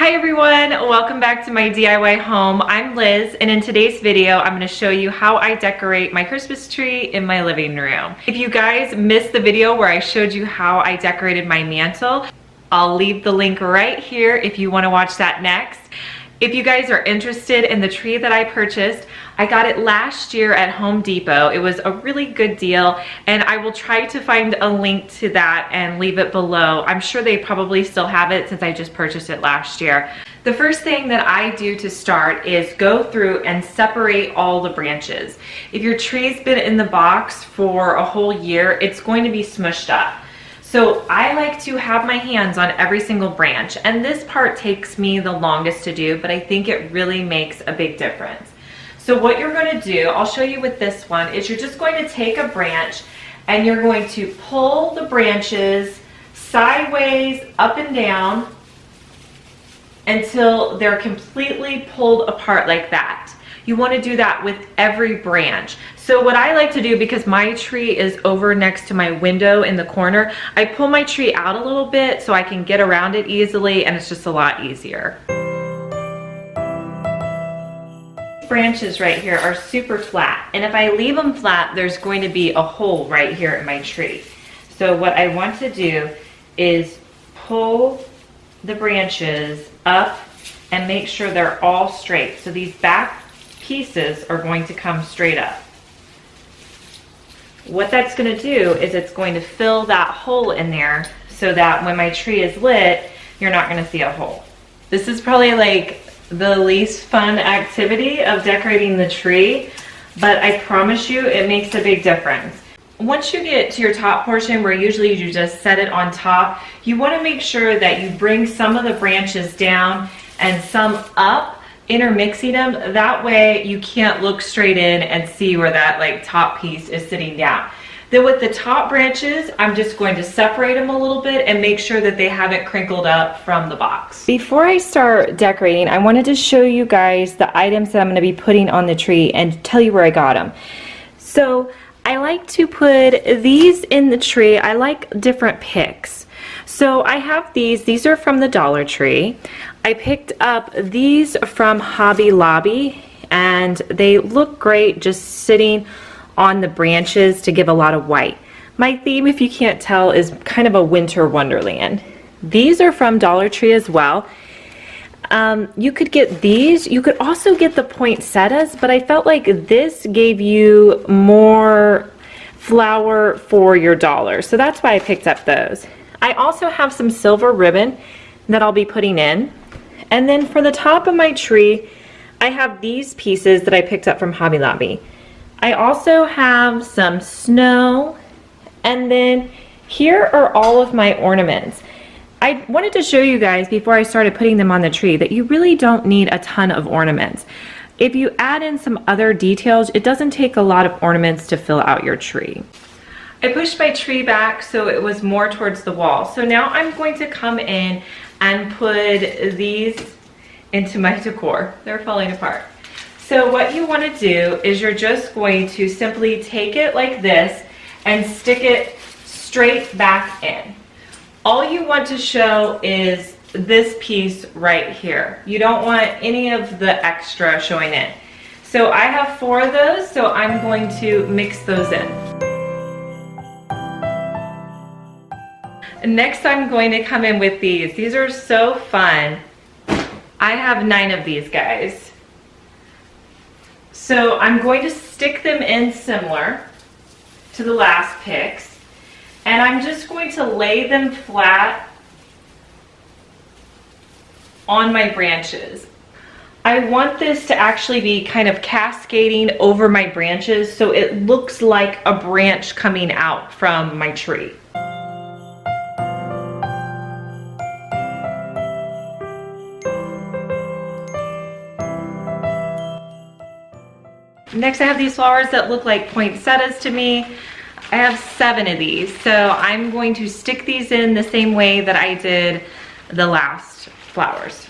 Hi everyone, welcome back to my DIY home. I'm Liz, and in today's video I'm going to show you how I decorate my Christmas tree in my living room. If you guys missed the video where I showed you how I decorated my mantle, I'll leave the link right here if you want to watch that next. If you guys are interested in the tree that I purchased, I got it last year at Home Depot. It was a really good deal, and I will try to find a link to that and leave it below. I'm sure they probably still have it since I just purchased it last year. The first thing that I do to start is go through and separate all the branches. If your tree's been in the box for a whole year, it's going to be smushed up. So I like to have my hands on every single branch, and this part takes me the longest to do, but I think it really makes a big difference. So what you're going to do, I'll show you with this one, is you're just going to take a branch and you're going to pull the branches sideways, up and down, until they're completely pulled apart like that. You want to do that with every branch. So what I like to do, because my tree is over next to my window in the corner, I pull my tree out a little bit so I can get around it easily, and it's just a lot easier. Branches right here are super flat, and if I leave them flat, there's going to be a hole right here in my tree. So what I want to do is pull the branches up and make sure they're all straight. So these back pieces are going to come straight up. What that's going to do is it's going to fill that hole in there so that when my tree is lit, you're not going to see a hole. This is probably like the least fun activity of decorating the tree, but I promise you it makes a big difference. Once you get to your top portion, where usually you just set it on top, you want to make sure that you bring some of the branches down and some up, intermixing them. That way you can't look straight in and see where that like top piece is sitting down. Then with the top branches, I'm just going to separate them a little bit and make sure that they haven't crinkled up from the box. Before I start decorating, I wanted to show you guys the items that I'm going to be putting on the tree and tell you where I got them. So I like to put these in the tree. I like different picks. So I have these are from the Dollar Tree. I picked up these from Hobby Lobby, and they look great just sitting on the branches to give a lot of white. My theme, if you can't tell, is kind of a winter wonderland. These are from Dollar Tree as well. You could get these. You could also get the poinsettias, but I felt like this gave you more flower for your dollar. So that's why I picked up those. I also have some silver ribbon that I'll be putting in. And then for the top of my tree, I have these pieces that I picked up from Hobby Lobby. I also have some snow, and then here are all of my ornaments. I wanted to show you guys before I started putting them on the tree that you really don't need a ton of ornaments. If you add in some other details, it doesn't take a lot of ornaments to fill out your tree. I pushed my tree back so it was more towards the wall. So now I'm going to come in and put these into my decor. They're falling apart. So what you want to do is you're just going to simply take it like this and stick it straight back in. All you want to show is this piece right here. You don't want any of the extra showing in. So I have 4 of those, so I'm going to mix those in. Next, I'm going to come in with these. These are so fun. I have 9 of these guys. So I'm going to stick them in similar to the last picks, and I'm just going to lay them flat on my branches. I want this to actually be kind of cascading over my branches so it looks like a branch coming out from my tree. Next, I have these flowers that look like poinsettias to me. I have 7 of these, so I'm going to stick these in the same way that I did the last flowers.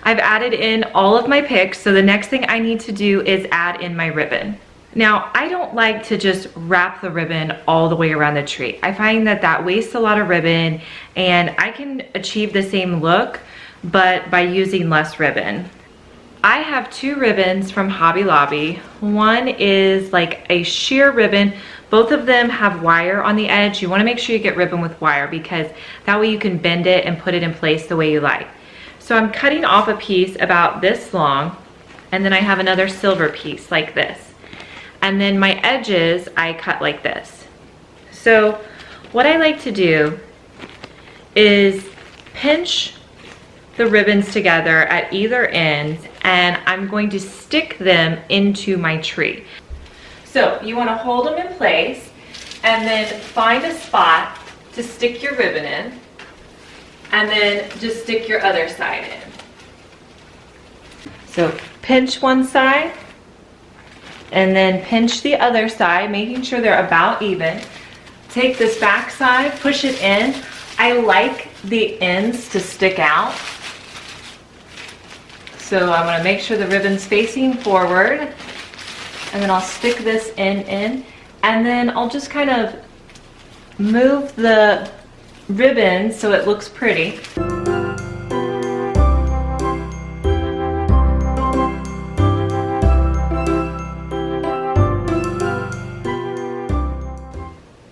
I've added in all of my picks, so the next thing I need to do is add in my ribbon. Now, I don't like to just wrap the ribbon all the way around the tree. I find that that wastes a lot of ribbon, and I can achieve the same look, but by using less ribbon. I have 2 ribbons from Hobby Lobby. One is like a sheer ribbon. Both of them have wire on the edge. You want to make sure you get ribbon with wire because that way you can bend it and put it in place the way you like. So I'm cutting off a piece about this long, and then I have another silver piece like this. And then my edges I cut like this. So what I like to do is pinch the ribbons together at either end, and I'm going to stick them into my tree. So you want to hold them in place and then find a spot to stick your ribbon in, and then just stick your other side in. So pinch one side and then pinch the other side, making sure they're about even. Take this back side, push it in. I like the ends to stick out. So I'm gonna make sure the ribbon's facing forward, and then I'll stick this in, and then I'll just kind of move the ribbon so it looks pretty.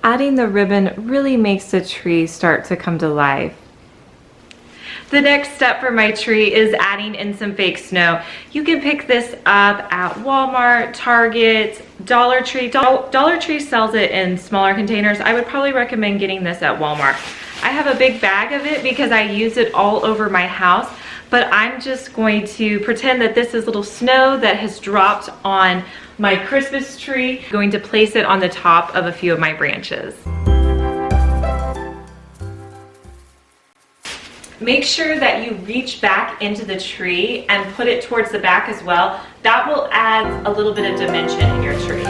Adding the ribbon really makes the tree start to come to life. The next step for my tree is adding in some fake snow. You can pick this up at Walmart, Target, Dollar Tree. Dollar Tree sells it in smaller containers. I would probably recommend getting this at Walmart. I have a big bag of it because I use it all over my house, but I'm just going to pretend that this is little snow that has dropped on my Christmas tree. I'm going to place it on the top of a few of my branches. Make sure that you reach back into the tree and put it towards the back as well. That will add a little bit of dimension in your tree.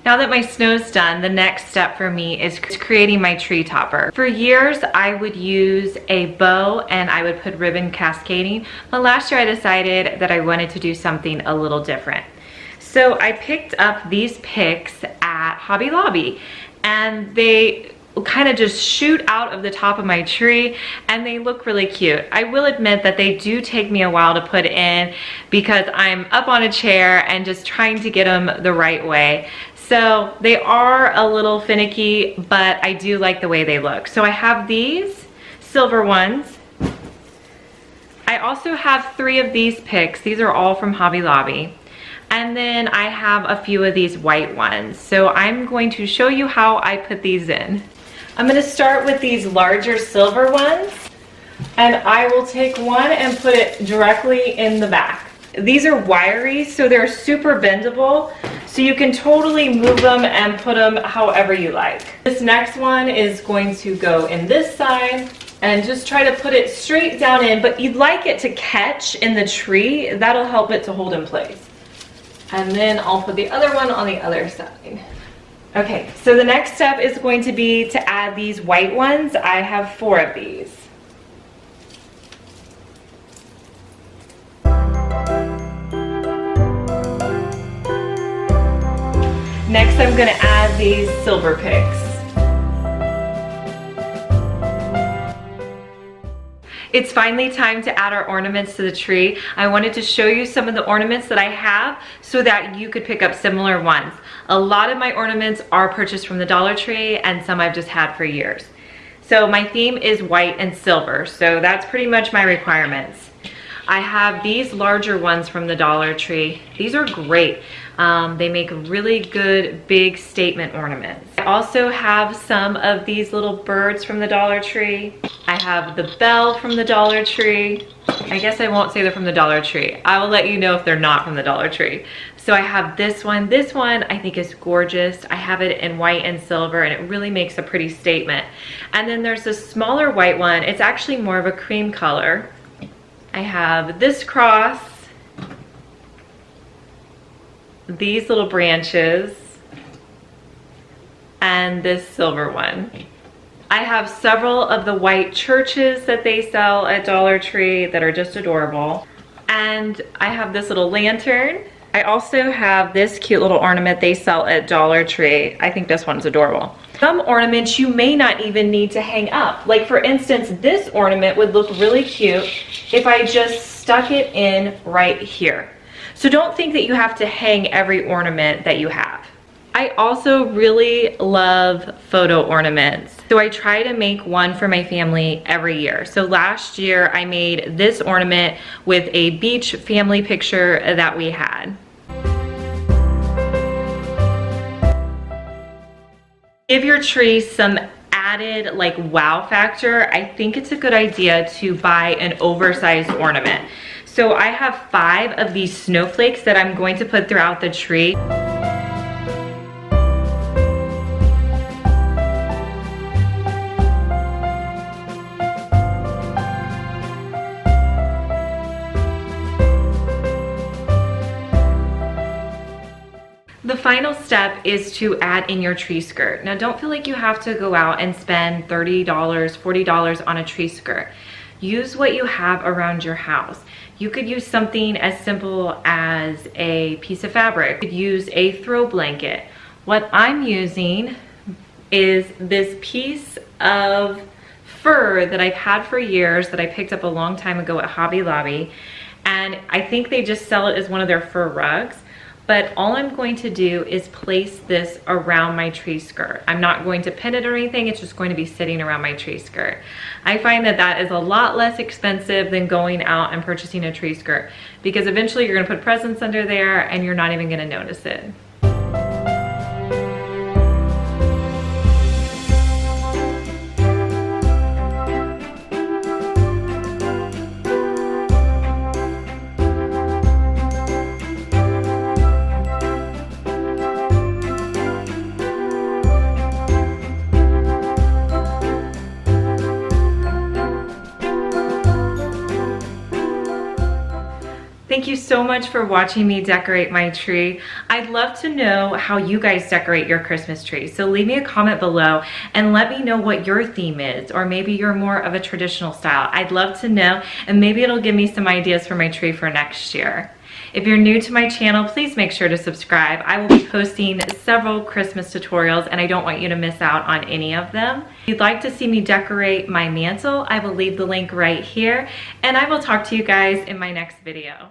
Now that my snow's done, the next step for me is creating my tree topper. For years, I would use a bow and I would put ribbon cascading, but last year I decided that I wanted to do something a little different. So I picked up these picks at Hobby Lobby, and they kind of just shoot out of the top of my tree and they look really cute. I will admit that they do take me a while to put in because I'm up on a chair and just trying to get them the right way. So they are a little finicky, but I do like the way they look. So I have these silver ones. I also have 3 of these picks. These are all from Hobby Lobby. And then I have a few of these white ones. So I'm going to show you how I put these in. I'm going to start with these larger silver ones, and I will take one and put it directly in the back. These are wiry, so they're super bendable, so you can totally move them and put them however you like. This next one is going to go in this side, and just try to put it straight down in, but you'd like it to catch in the tree. That'll help it to hold in place. And then I'll put the other one on the other side. Okay, so the next step is going to be to add these white ones. I have 4 of these. Next, I'm going to add these silver picks. It's finally time to add our ornaments to the tree. I wanted to show you some of the ornaments that I have so that you could pick up similar ones. A lot of my ornaments are purchased from the Dollar Tree and some I've just had for years. So my theme is white and silver, so that's pretty much my requirements. I have these larger ones from the Dollar Tree. These are great. They make really good big statement ornaments. I also have some of these little birds from the Dollar Tree. I have the bell from the Dollar Tree. I guess I won't say they're from the Dollar Tree. I will let you know if they're not from the Dollar Tree. So I have this one. This one I think is gorgeous. I have it in white and silver and it really makes a pretty statement. And then there's a smaller white one. It's actually more of a cream color. I have this cross, these little branches, and this silver one. I have several of the white churches that they sell at Dollar Tree that are just adorable. And I have this little lantern. I also have this cute little ornament they sell at Dollar Tree. I think this one's adorable. Some ornaments you may not even need to hang up. Like for instance, this ornament would look really cute if I just stuck it in right here. So don't think that you have to hang every ornament that you have. I also really love photo ornaments. So I try to make one for my family every year. So last year I made this ornament with a beach family picture that we had. Give your tree some added like wow factor. I think it's a good idea to buy an oversized ornament. So I have 5 of these snowflakes that I'm going to put throughout the tree. The final step is to add in your tree skirt. Now don't feel like you have to go out and spend $30, $40 on a tree skirt. Use what you have around your house. You could use something as simple as a piece of fabric. You could use a throw blanket. What I'm using is this piece of fur that I've had for years that I picked up a long time ago at Hobby Lobby. And I think they just sell it as one of their fur rugs. But all I'm going to do is place this around my tree skirt. I'm not going to pin it or anything, it's just going to be sitting around my tree skirt. I find that that is a lot less expensive than going out and purchasing a tree skirt because eventually you're gonna put presents under there and you're not even gonna notice it. Thank you so much for watching me decorate my tree. I'd love to know how you guys decorate your Christmas tree. So leave me a comment below and let me know what your theme is, or maybe you're more of a traditional style. I'd love to know, and maybe it'll give me some ideas for my tree for next year. If you're new to my channel, please make sure to subscribe. I will be posting several Christmas tutorials and I don't want you to miss out on any of them. If you'd like to see me decorate my mantle, I will leave the link right here, and I will talk to you guys in my next video.